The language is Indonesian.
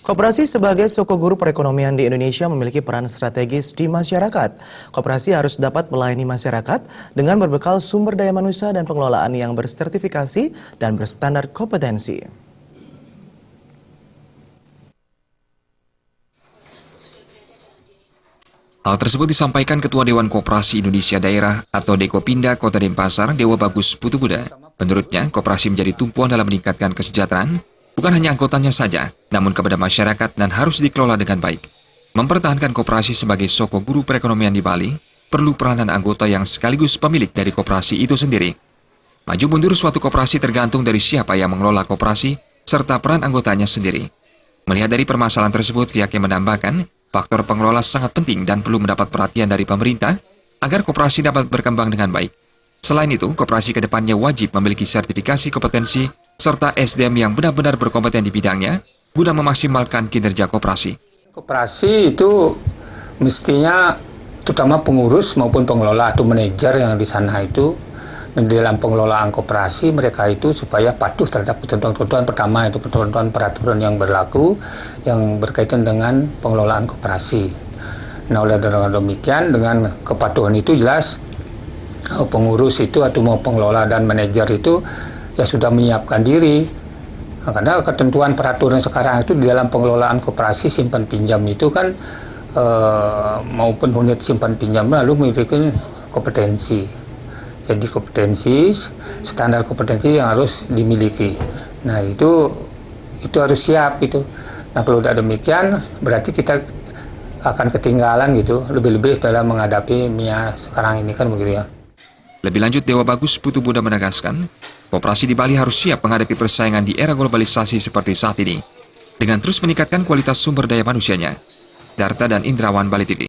Koperasi sebagai sokoguru perekonomian di Indonesia memiliki peran strategis di masyarakat. Koperasi harus dapat melayani masyarakat dengan berbekal sumber daya manusia dan pengelolaan yang bersertifikasi dan berstandar kompetensi. Hal tersebut disampaikan Ketua Dewan Koperasi Indonesia Daerah atau Dekopinda Kota Denpasar, Dewa Bagus Putu Buda. Menurutnya, koperasi menjadi tumpuan dalam meningkatkan kesejahteraan, bukan hanya anggotanya saja, namun kepada masyarakat dan harus dikelola dengan baik. Mempertahankan koperasi sebagai sokoguru perekonomian di Bali, perlu peranan anggota yang sekaligus pemilik dari koperasi itu sendiri. Maju mundur suatu koperasi tergantung dari siapa yang mengelola koperasi, serta peran anggotanya sendiri. Melihat dari permasalahan tersebut, pihaknya menambahkan, faktor pengelola sangat penting dan perlu mendapat perhatian dari pemerintah agar koperasi dapat berkembang dengan baik. Selain itu, koperasi ke depannya wajib memiliki sertifikasi kompetensi serta SDM yang benar-benar berkompeten di bidangnya guna memaksimalkan kinerja koperasi. Koperasi itu mestinya terutama pengurus maupun pengelola atau manajer yang di sana itu di dalam pengelolaan koperasi mereka itu supaya patuh terhadap ketentuan-ketentuan. Pertama itu ketentuan peraturan yang berlaku yang berkaitan dengan pengelolaan koperasi. Nah, oleh demikian dengan kepatuhan itu jelas pengurus itu atau mau pengelola dan manajer itu ya sudah menyiapkan diri. Nah, karena ketentuan peraturan sekarang itu di dalam pengelolaan koperasi simpan pinjam itu kan maupun unit simpan pinjam lalu memiliki kompetensi. Jadi kompetensi, standar kompetensi yang harus dimiliki. Nah itu harus siap itu. Nah kalau tidak demikian berarti kita akan ketinggalan gitu, lebih-lebih dalam menghadapi MIA sekarang ini kan begitu ya. Lebih lanjut, Dewa Bagus Putu Buda menegaskan, koperasi di Bali harus siap menghadapi persaingan di era globalisasi seperti saat ini, dengan terus meningkatkan kualitas sumber daya manusianya. Darta dan Indrawan, Bali TV.